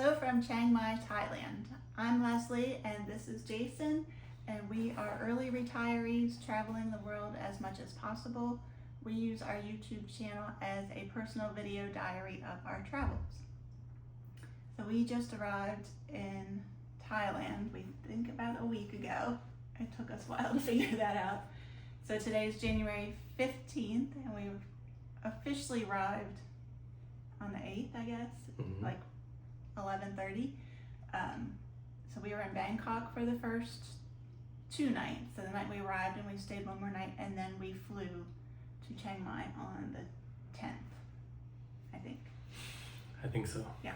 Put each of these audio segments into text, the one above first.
Hello from Chiang Mai, Thailand. I'm Leslie and this is Jason, and we are early retirees traveling the world as much as possible. We use our YouTube channel as a personal video diary of our travels. So we just arrived in Thailand, we think about a week ago. It took us a while to figure that out. So today is January 15th and we officially arrived on the 8th, I guess, like 11:30. So we were in Bangkok for the first 2 nights. So the night we arrived and we stayed one more night, and then we flew to Chiang Mai on the 10th, I think. I think so. Yeah.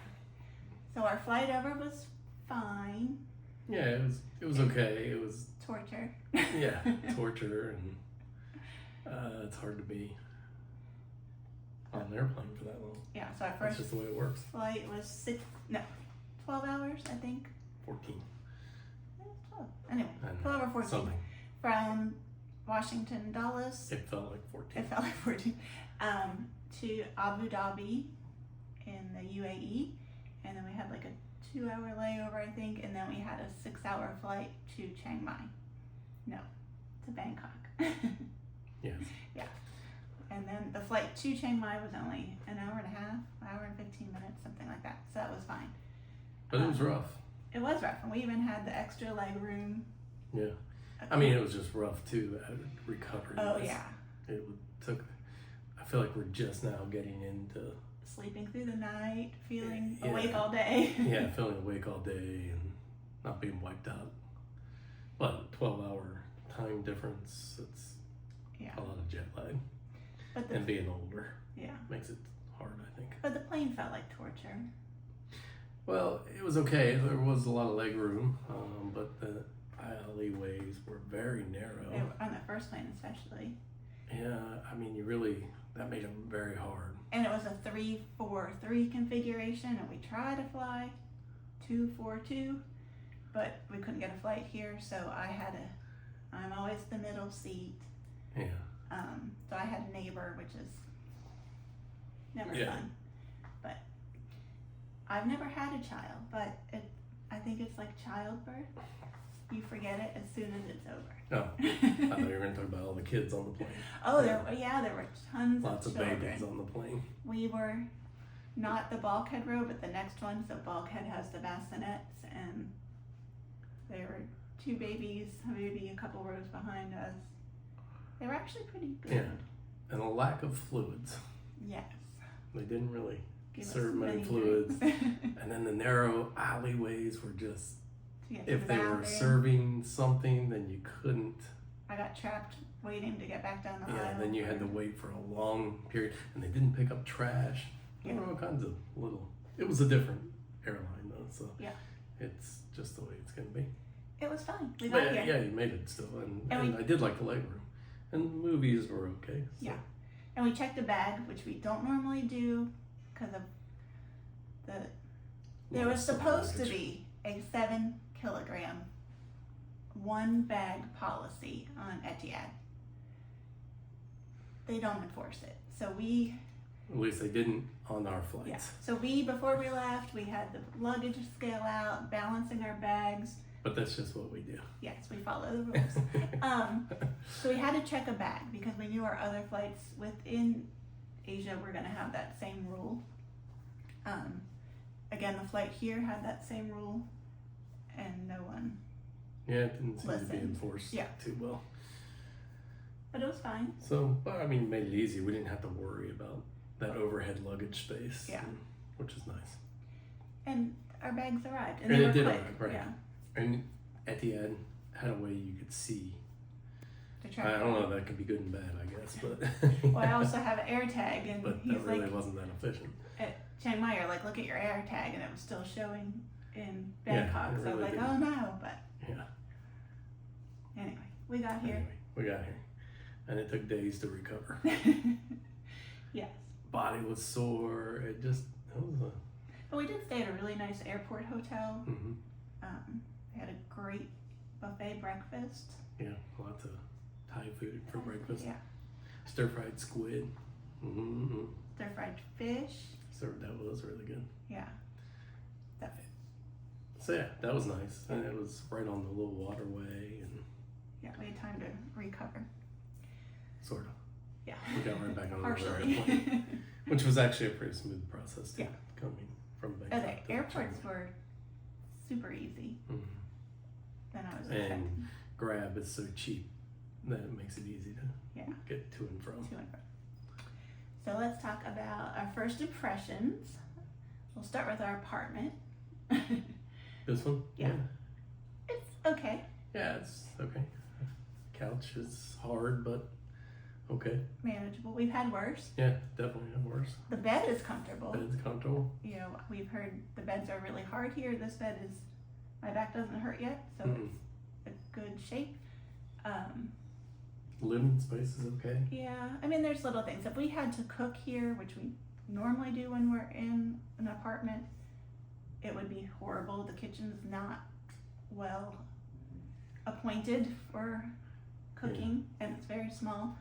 So our flight over was fine. Yeah, it was okay. It was Torture. yeah, torture, and it's hard to be on an airplane for that long. Yeah, so our That's first just the way it works. flight was 12 hours, I think. 14. 12. Anyway, And 12 or 14. something. From Washington, Dulles. It felt like 14. It felt like 14. To Abu Dhabi in the UAE. And then we had like a 2-hour layover, I think. And then we had a 6-hour flight to Chiang Mai. No, to Bangkok. Yes. Yeah. And then the flight to Chiang Mai was only an hour and a half, hour and 15 minutes, something like that. So that was fine. But it was rough. It was rough. And we even had the extra leg room. Yeah. I mean, it was just rough too. Recovery. Oh, yeah. I feel like we're just now getting into Sleeping through the night, feeling Yeah. awake all day. yeah, feeling awake all day and not being wiped out. But 12-hour time difference, it's Yeah. a lot of jet lag. But And being older yeah. makes it hard, I think. But the plane felt like torture. Well, it was okay. There was a lot of leg room, but the alleyways were very narrow. They were, on the first plane especially. Yeah, I mean, that made them very hard. And it was a 3-4-3 configuration, and we tried to fly 2-4-2, but we couldn't get a flight here, so I'm always the middle seat. Yeah. So I had a neighbor, which is never Yeah. fun. But I've never had a child, but I think it's like childbirth. You forget it as soon as it's over. Oh, I thought you were going to talk about all the kids on the plane. Oh, there were tons Lots of of children. babies on the plane. We were not the bulkhead row, but the next one. So bulkhead has the bassinets, and there were 2 babies, maybe a couple rows behind us. They were actually pretty good. Yeah. And a lack of fluids. Yes. They didn't really Give us serve many drinks. fluids. And then the narrow alleyways were just, To get to if the they were bathroom. serving something, then you couldn't. I got trapped waiting to get back down the aisle. Yeah, then you had to wait for a long period, and they didn't pick up trash. There Yeah. were all kinds of little. It was a different airline though, so Yeah. it's just the way it's gonna be. It was fun. We But got here. yeah, you made it still, and And I did like the leg room, and the movies were okay. So. Yeah. And we checked the bag, which we don't normally do because of there was Lots of supposed to luggage. be a 7-kilogram 1 bag policy on Etihad. They don't enforce it. So At least they didn't on our flights. yeah. So before we left, we had the luggage scale out, balancing our bags. But that's just what we do. Yes, we follow the rules. So we had to check a bag because we knew our other flights within Asia were going to have that same rule. Again, the flight here had that same rule, and no one. Yeah, it didn't seem to be Listen. enforced Yeah. too well. But it was fine. So, but, I mean, it made it easy. We didn't have to worry about that overhead luggage space. Yeah. Which is nice. And our bags arrived, and And they it were did quick. arrive, right. Yeah, And Etihad had a way you could see. to track. I don't know if that could be good and bad, I guess, but. Well, I also have an air tag, and But he's that really like, wasn't that efficient. at Chiang Mai, you're like, look at your air tag, and it was still showing in Yeah, Bangkok. it So I was really like, didn't. oh no, but Yeah. anyway, we got here. Anyway, we got here. And it took days to recover. Yes. Body was sore. It was But we did stay at a really nice airport hotel. mm-hmm. They had a great buffet breakfast. Yeah, lots of Thai food for breakfast. Yeah. Stir-fried squid. Mm-hmm. Stir-fried fish. So that was really good. Yeah. So yeah, that was nice, and it was right on the little waterway, and Yeah, we had time to recover. sort of. Yeah. We got right back on the Partially. airplane, which was actually a pretty smooth process too, Yeah. coming from Oh, Bangkok. the airports were super easy than I was And expecting. Grab is so cheap that it makes it easy to Yeah. get to and from. To and from. So let's talk about our first impressions. We'll start with our apartment. This one? Yeah. It's okay. Yeah, it's okay. Couch is hard, but okay. Manageable. We've had worse. Yeah, definitely had worse. The bed is comfortable. Bed's comfortable. You know, we've heard the beds are really hard here. This bed is, my back doesn't hurt yet, so it's a good shape. Living space is okay. Yeah, I mean, there's little things. If we had to cook here, which we normally do when we're in an apartment, it would be horrible. The kitchen's not well appointed for cooking, and it's very small.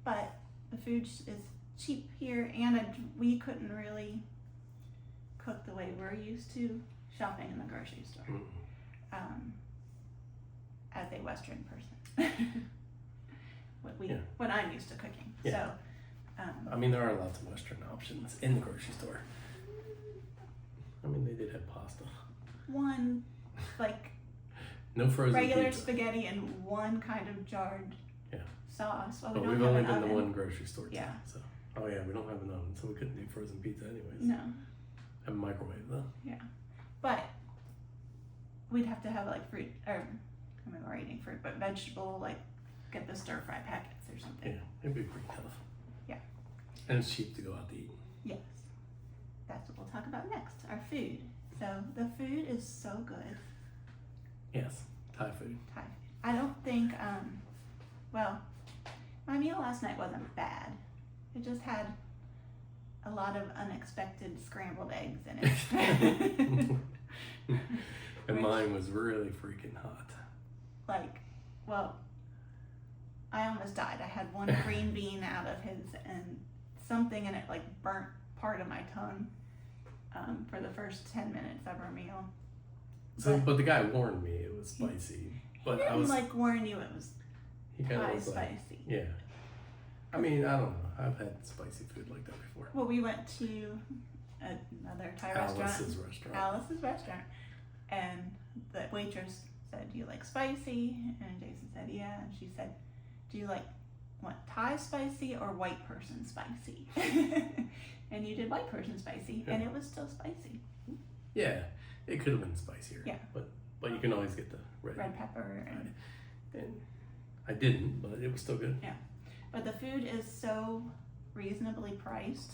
But the food is cheap here, and we couldn't really cook the way we're used to shopping in the grocery store as a Western person. When I'm used to cooking. Yeah. So, I mean, there are lots of Western options in the grocery store. I mean, they did have pasta. one, like, No frozen regular pizza. spaghetti and one kind of jarred sauce. Well, we But don't we've have only an been to oven. one grocery store too. Yeah. So, oh yeah, we don't have an oven, so we couldn't do frozen pizza anyways. No, Have a microwave though. but we'd have to have like fruit, or I mean, we're eating fruit, but vegetable, like get the stir fry packets or something. Yeah, it'd be pretty tough. Yeah. And it's cheap to go out to eat. Yes, that's what we'll talk about next. Our food. So the food is so good. Yes, Thai food. Thai food. I don't think, well, my meal last night wasn't bad. It just had a lot of unexpected scrambled eggs in it. And Which- mine was really freaking hot. Like, well, I almost died. I had one green bean out of his, and something in it like burnt part of my tongue for the first 10 minutes of our meal. So, but the guy warned me it was spicy. But He I didn't was, like warn you it was he kind of high was like, spicy. yeah. I mean, I don't know. I've had spicy food like that before. Well, we went to another Thai restaurant. Alice's restaurant. And the waitress said, "Do you like spicy?" And Jason said, "Yeah." And she said, "Do you want Thai spicy or white person spicy?" And you did white person spicy, and it was still spicy. Yeah, it could have been spicier. Yeah. But you can always get the Red pepper. And I didn't, but it was still good. But the food is so reasonably priced.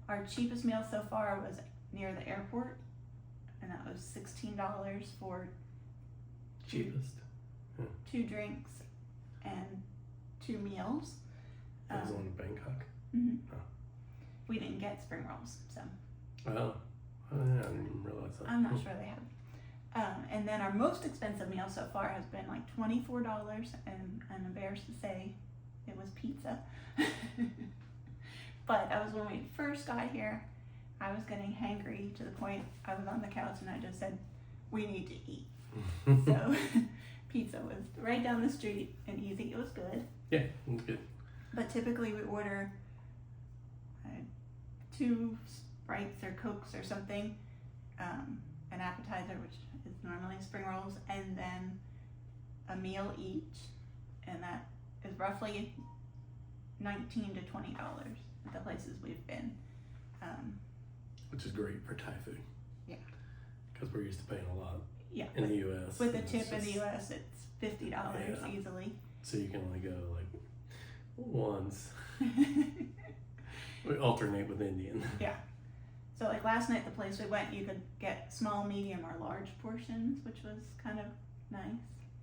Our cheapest meal so far was near the airport, and that was $16 for Cheapest. 2 drinks and 2 meals. That was on to Bangkok. Mhm. Oh. We didn't get spring rolls, so Well, I didn't even realize that. I'm not sure they have. And then our most expensive meal so far has been like $24, and I'm embarrassed to say it was pizza. But that was when we first got here. I was getting hangry to the point I was on the couch and I just said, "We need to eat." So pizza was right down the street and easy. It was good. Yeah, it was good. But typically we order 2 Sprites or Cokes or something, an appetizer, which is normally spring rolls, and then a meal each, and that is roughly $19 to $20 at the places we've been. Which is great for Thai food. Yeah. Because we're used to paying a lot Yeah, in the U.S. with a and it's tip in the just- U.S. it's $50 Yeah. easily. So you can only go like once. We alternate with Indian. So like last night, the place we went, you could get small, medium, or large portions, which was kind of nice.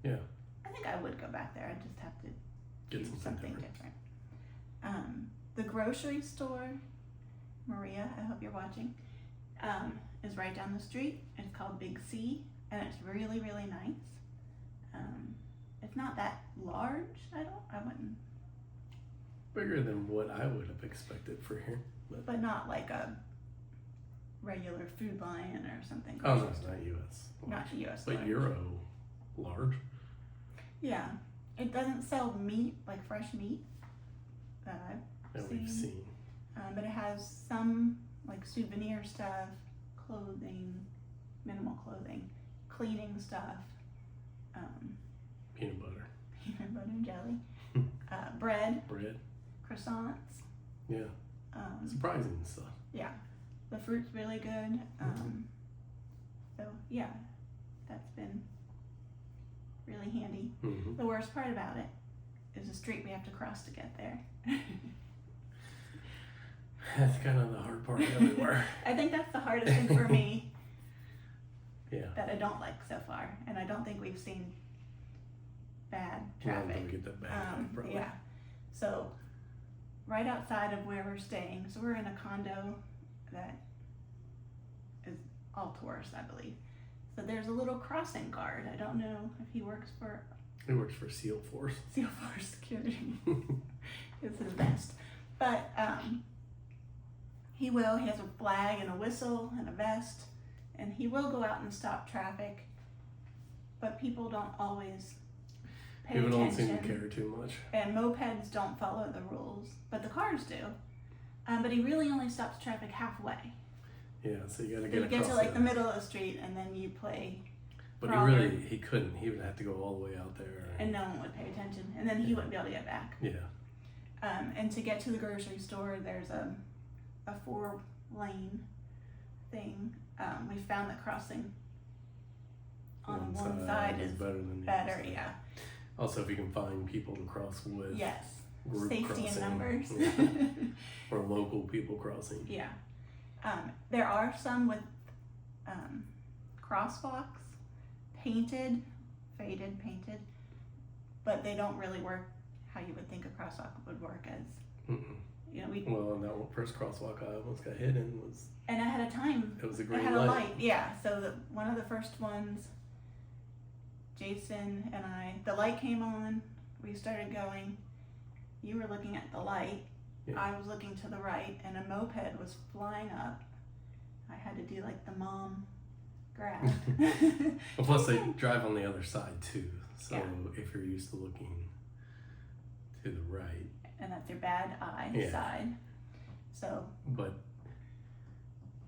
Yeah. I think I would go back there. I just have to Get do something something different. different. The grocery store, Maria, I hope you're watching, is right down the street. It's called Big C, and it's really, really nice. It's not that large. I wouldn't, Bigger than what I would have expected for here. but not like a regular Food Lion or something. Oh no, it's not U.S. not U.S. But large. Euro large. Yeah, it doesn't sell meat, like fresh meat that I've We've seen. but it has some like souvenir stuff, clothing, minimal clothing, cleaning stuff, Peanut butter. peanut butter jelly, bread, croissants. Yeah. Surprising stuff. Yeah, the fruit's really good. So yeah, that's been really handy. Mm-hmm. The worst part about it is the street we have to cross to get there. That's kind of the hard part everywhere. I think that's the hardest thing for me. Yeah. That I don't like so far, and I don't think we've seen bad traffic. Don't get that bad. Probably. Yeah. So right outside of where we're staying, so we're in a condo that is all tourists, I believe. So there's a little crossing guard. I don't know if he works for He works for SEAL Force. SEAL Force Security. It's his best. But he has a flag and a whistle and a vest, and he will go out and stop traffic, but people don't always pay People attention. don't seem to care too much. And mopeds don't follow the rules, but the cars do. But he really only stops traffic halfway. Yeah, so you got to So you get get across to like the middle of the street, and then you play. But Robert. he couldn't. He would have to go all the way out there. And no one would pay attention, and then he wouldn't be able to get back. Yeah. And to get to the grocery store, there's a 4-lane thing. We found that crossing on one side is better than the better. other side. Yeah. Also, if you can find people to cross with. Yes. Group Safety crossing. in numbers. Yeah. Or local people crossing. Yeah. There are some with crosswalks, painted, but they don't really work how you would think a crosswalk would work as. Mm-mm. You know, Well, on that first crosswalk I almost got hit in was. and it had a time. It was a It green had light. a light. Yeah. So one of the first ones, Jason and I, the light came on. We started going. You were looking at the light. Yeah. I was looking to the right, and a moped was flying up. I had to do like the mom grab. Well, plus they drive on the other side too. So Yeah. if you're used to looking to the right. And that's your bad eye Yeah. side. So But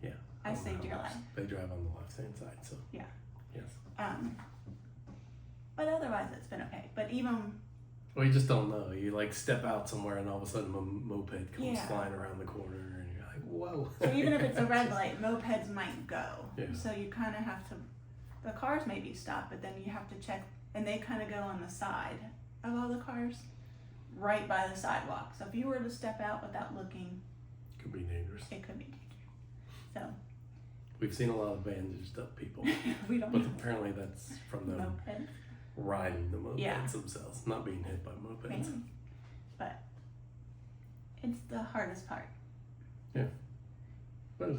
yeah. I don't saved know your how much. life. They drive on the left hand side, so Yeah. Yes. But otherwise it's been okay. But even Well, you just don't know. You like step out somewhere and all of a sudden a moped comes Yeah. flying around the corner and you're like, whoa. so even if it's a red light, mopeds might go. Yeah. So you kind of have to. The cars maybe stop, but then you have to check, and they kind of go on the side of all the cars, right by the sidewalk. So if you were to step out without looking, Could be dangerous. it could be dangerous. So We've seen a lot of bandaged up people, we don't but know. apparently that's from them Mopeds. riding the mopeds Yeah. themselves, not being hit by mopeds. Maybe. But it's the hardest part. But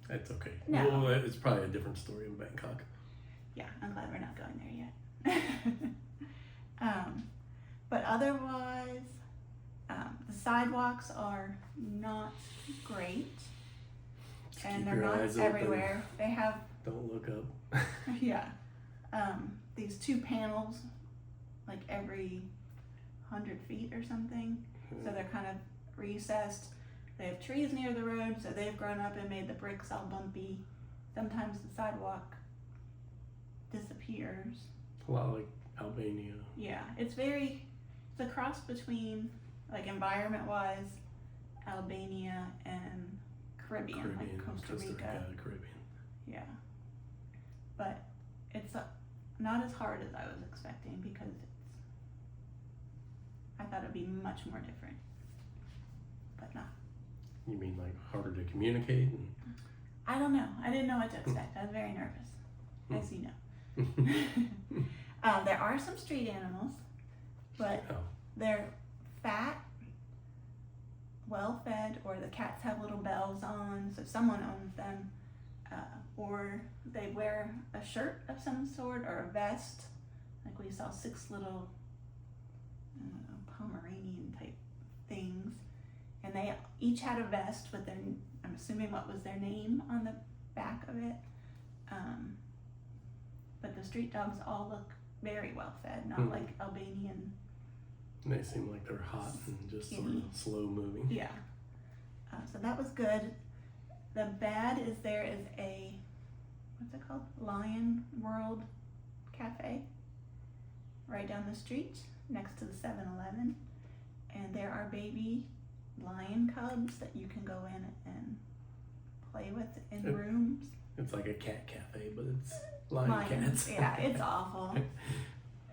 it's okay. No. Well, it's probably a different story in Bangkok. Yeah, I'm glad we're not going there yet. But otherwise, the sidewalks are not great, Just and keep they're your not eyes open. everywhere. They have, Don't look up. yeah, these 2 panels, like every 100 feet or something. So they're kind of recessed. They have trees near the road, so they've grown up and made the bricks all bumpy. Sometimes the sidewalk disappears. A lot like Albania. Yeah, it's a cross between, like environment-wise, Albania and Caribbean, like Costa Rica. Caribbean. Yeah. But it's not as hard as I was expecting because I thought it'd be much more different. But not. You mean like harder to communicate? And... I don't know. I didn't know what to expect. I was very nervous, as you know. There are some street animals, but Oh. they're fat, well fed, or the cats have little bells on, so someone owns them, or they wear a shirt of some sort or a vest. Like we saw 6 little, I don't know, Pomeranian type things, and they each had a vest with their, I'm assuming what was their name on the back of it. the street dogs all look very well fed, not Mhm. like Albanian. And they seem like they're hot and just sort of slow moving. Yeah. So that was good. The bad is there is a, what's it called? Lion World Cafe right down the street next to the 7-Eleven. And there are baby lion cubs that you can go in and play with in rooms. It's like a cat cafe, but it's lion cats. Yeah, it's awful.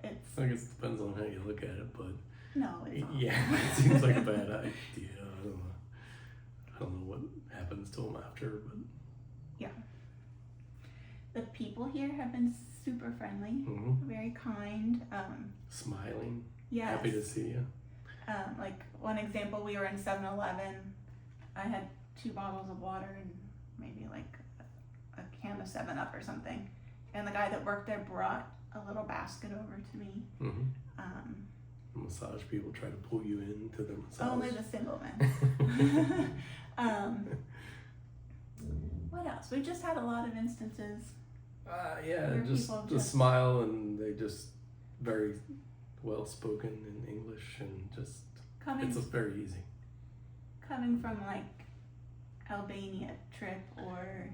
I guess it depends on how you look at it, but no, it's awful. yeah, it seems like a bad idea. I don't know what happens to them after, but yeah. The people here have been super friendly, very kind. Smiling, Yes. happy to see you. Like one example, we were in 7-Eleven. I had 2 bottles of water and maybe like a can of 7-Up or something. And the guy that worked there brought a little basket over to me. Massage people try to pull you into the massage. Only the single men. What else? We've just had a lot of instances. Yeah, where just people the smile, and they just very well spoken in English, and just it's just very easy. Coming from like Albania trip or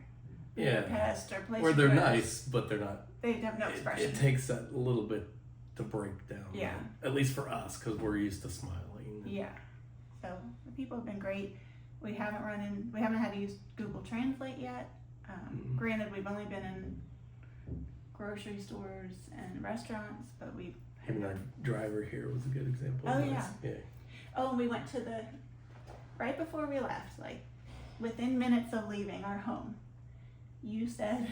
Yeah, Budapest or places where they're nice, but they're not. They have no expression. It takes that little bit to break down. Yeah. At least for us, because we're used to smiling. Yeah. So the people have been great. We haven't had to use Google Translate yet. Granted, we've only been in grocery stores and restaurants, but we've. Even our driver here was a good example. Oh, of yeah. Yeah. Oh, and we went to right before we left, like within minutes of leaving our home, you said,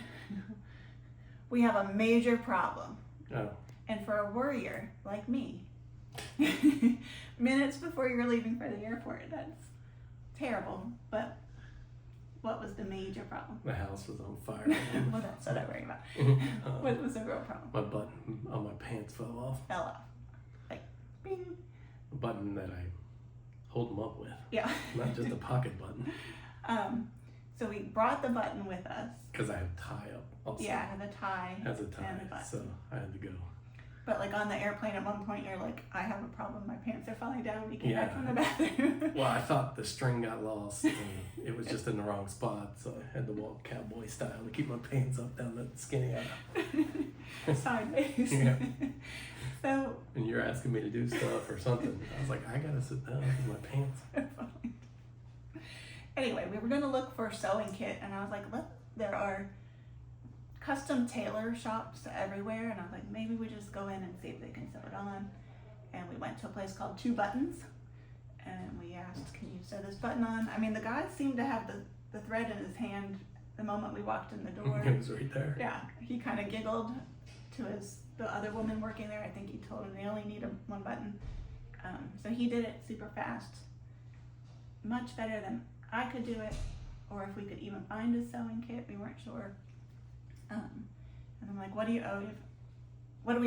we have a major problem. Oh. And for a worrier like me, minutes before you're leaving for the airport, that's terrible. But what was the major problem? The house was on fire. Well, that's what I worry about. What was the real problem? My button on my pants fell off. Fell off. Like, bing. A button that I hold them up with. Yeah. Not just a pocket button. So we brought the button with us. Because I have tie up also. Yeah, and the tie. Has a tie, and the button. so I had to go. But like on the airplane at one point, you're like, I have a problem. My pants are falling down when you came back Yeah. from the bathroom. Well, I thought the string got lost and it was just in the wrong spot, so I had to walk cowboy style to keep my pants up down that skinny aisle. Sideways. Yeah. So. And you're asking me to do stuff or something. I was like, I gotta sit down because my pants. Anyway, we were gonna look for a sewing kit, and I was like, there are custom tailor shops everywhere, and I was like, maybe we just go in and see if they can sew it on. And we went to a place called Two Buttons, and we asked, can you sew this button on? I mean, the guy seemed to have the thread in his hand the moment we walked in the door. It was right there. Yeah, he kind of giggled to the other woman working there. I think he told her they only need one button. So he did it super fast, much better than I could do it, or if we could even find a sewing kit. We weren't sure. And I'm like, what do we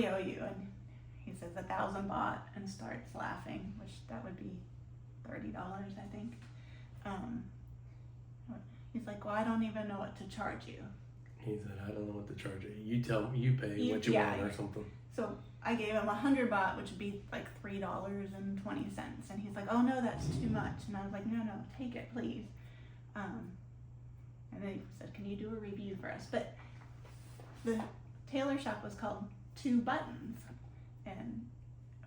owe you? And he says 1,000 baht and starts laughing, which that would be $30, I think. He's like, well, I don't even know what to charge you. He said, I don't know what to charge you. You tell me, you pay what you want or something. So I gave him 100 baht, which would be like $3.20. And he's like, oh no, that's too much. And I was like, no, take it, please. And then he said, can you do a review for us? But the tailor shop was called Two Buttons. And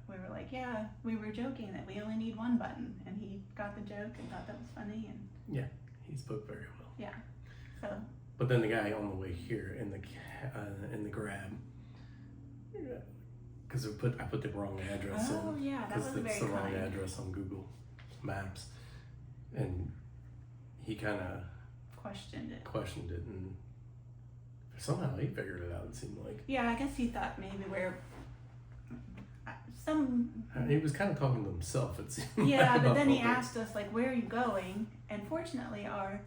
we were like, yeah, we were joking that we only need one button. And he got the joke and thought that was funny. And yeah, he spoke very well. Yeah. So. But then the guy on the way here in the grab, because I put the wrong address in. Oh yeah, that was very kind. Because it's the wrong address on Google Maps, and he kind of questioned it, and somehow he figured it out. It seemed like. Yeah, I guess he thought maybe He was kind of talking to himself. It seemed. Yeah, like, but then he asked us like, "Where are you going?" And fortunately, our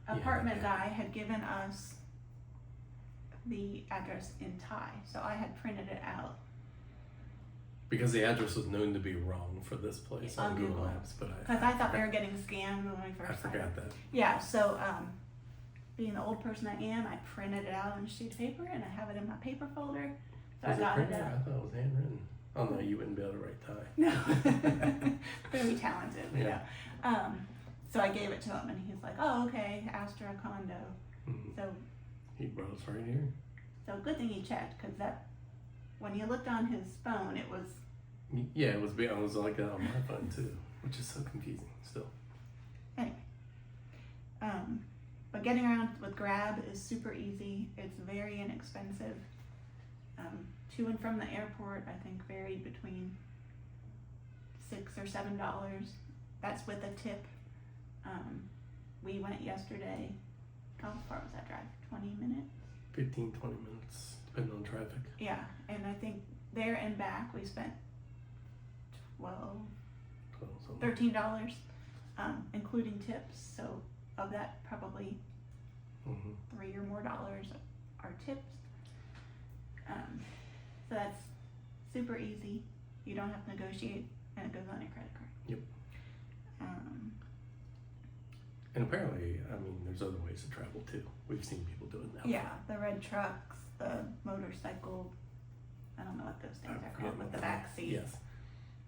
apartment guy had given us the address in Thai, so I had printed it out. Because the address was known to be wrong for this place on Google Maps, but because I thought we were getting scammed when we first. I forgot that. Yeah, so being the old person I am, I printed it out on a sheet of paper and I have it in my paper folder. So Was I it got it printed? up. I thought it was handwritten. Oh no, you wouldn't be able to write Thai. No. Very talented, you Yeah. know. So I gave it to him and he's like, oh, okay, Astra condo. Mm-hmm. So He brought us right here. good thing he checked, because that, when you looked on his phone, it was, Yeah, it was like that on my phone too, which is so confusing still. anyway. But getting around with Grab is super easy. It's very inexpensive. To and from the airport, I think varied between $6 or $7. That's with a tip. We went yesterday. How far was that drive? 20 minutes? 15, 20 minutes, depending on traffic. Yeah, and I think there and back we spent $12, something. $13, including tips. So of that, probably Mm-hmm. $3 or more are tips. So that's super easy. You don't have to negotiate, and it goes on your credit card. Yep. And apparently, I mean, there's other ways to travel too. We've seen people do it now. Yeah, the red trucks, the motorcycle. I don't know what those things are called with the back seat. Yes.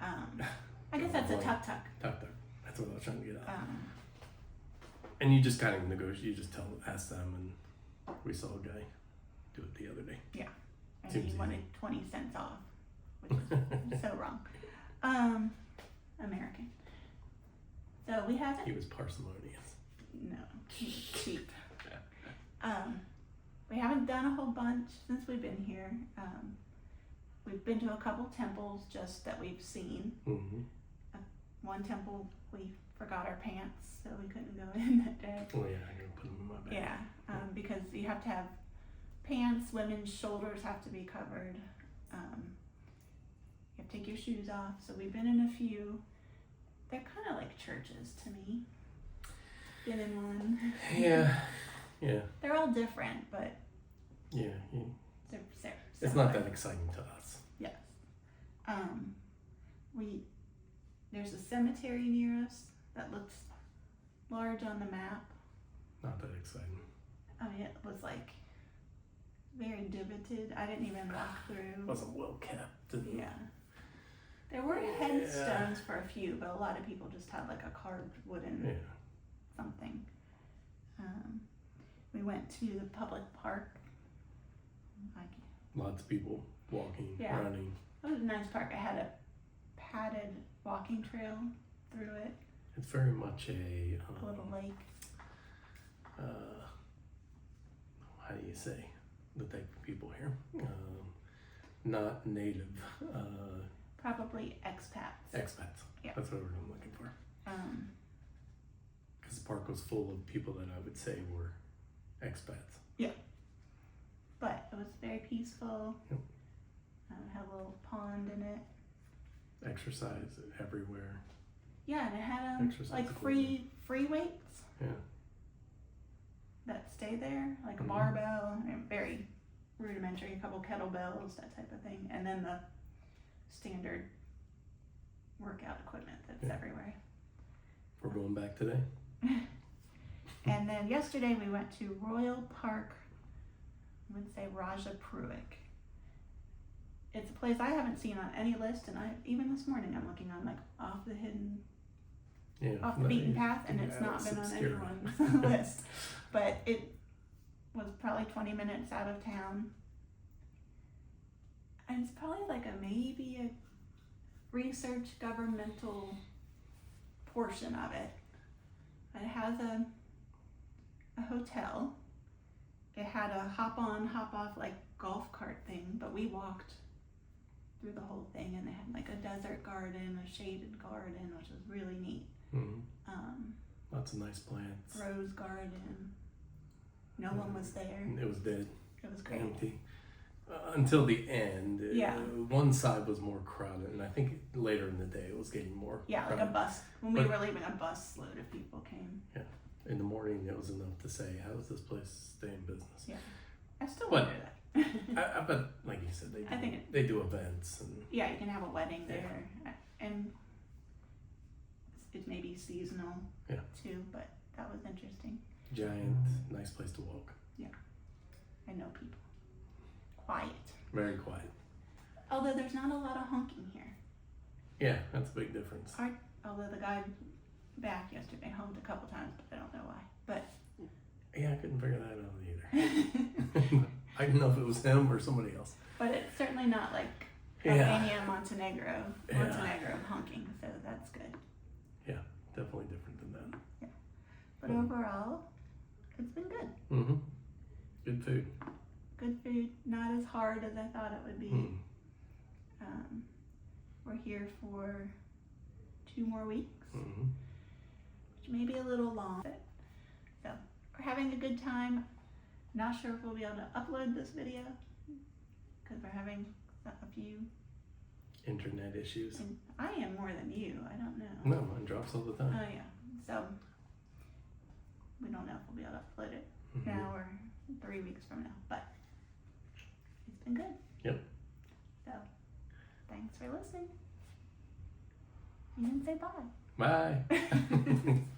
I guess that's a tuk-tuk. Tuk-tuk. That's what I was trying to get at. And you just kind of negotiate. You just ask them, and we saw a guy do it the other day. Yeah, and Seems he wanted 20 cents off, which is so wrong. American. So we haven't. He was parsimonious. No, he's cheap. We haven't done a whole bunch since we've been here. We've been to a couple temples just that we've seen. Mm-hmm. One temple we forgot our pants, so we couldn't go in that day. Oh yeah, I'm gonna put them in my bag. Yeah, because you have to have pants. Women's shoulders have to be covered. You have to take your shoes off. So we've been in a few. They're kind of like churches to me. Been in one. Yeah. Yeah. They're all different, but Yeah. they're It's not that exciting to us. Yes. There's a cemetery near us that looks large on the map. Not that exciting. I mean, it was like very divoted. I didn't even walk through. It wasn't well kept. Yeah. There were headstones for a few, but a lot of people just had like a carved wooden something. We went to the public park. Lots of people walking, Yeah. running. It was a nice park. It had a padded walking trail through it. It's very much a Little lake. how do you say the type of people here? Not native. Probably expats. Expats. Yeah. That's what I'm looking for. Because the park was full of people that I would say were expats. But it was very peaceful. Yep. Had a little pond in it. Exercise everywhere. Yeah, and it had Exercise like equipment. free weights Yeah. that stay there, like a Mhm. barbell, and very rudimentary, a couple kettlebells, that type of thing, and then the standard workout equipment that's everywhere. We're going back today. And then yesterday we went to Royal Park, I would say Raja Pruick. It's a place I haven't seen on any list, and even this morning I'm looking on like off the beaten path, and it's not been on anyone's list. But it was probably 20 minutes out of town, and it's probably like maybe a research governmental portion of it. It has a hotel. It had a hop on, hop off like golf cart thing, but we walked through the whole thing, and they had like a desert garden, a shaded garden, which was really neat. Mm-hmm. Lots of nice plants. Rose garden. No one was there. It was dead. It was great. Empty. Until the end. Yeah. One side was more crowded, and I think later in the day it was getting more Yeah, like crowded. a bus. When we were leaving, a bus load of people came. In the morning, it was enough to say, how does this place stay in business? Yeah. I still But- wonder that. I bet, like you said, I think they do events. And Yeah, you can have a wedding there, and it may be seasonal too, but that was interesting. Giant, nice place to walk. I know people. Quiet. Very quiet. Although there's not a lot of honking here. Yeah, that's a big difference. Although the guy back yesterday honked a couple times, but I don't know why. But Yeah, I couldn't figure that out either. I didn't know if it was him or somebody else. but it's certainly not like Yeah. Albania, Montenegro Yeah. honking, so that's good. Definitely different than that. But overall, it's been good. Mm-hmm. Good food. Good food, not as hard as I thought it would be. Mm. We're here for 2 more weeks, Mm-hmm. which may be a little long. But, so we're having a good time. Not sure if we'll be able to upload this video because we're having a few. Internet issues. And I am more than you. I don't know. No, mine drops all the Oh time. yeah. So we don't know if we'll be able to upload it Mhm. now or 3 weeks from now. But it's been good. Yep. So thanks for listening. You didn't say bye. Bye.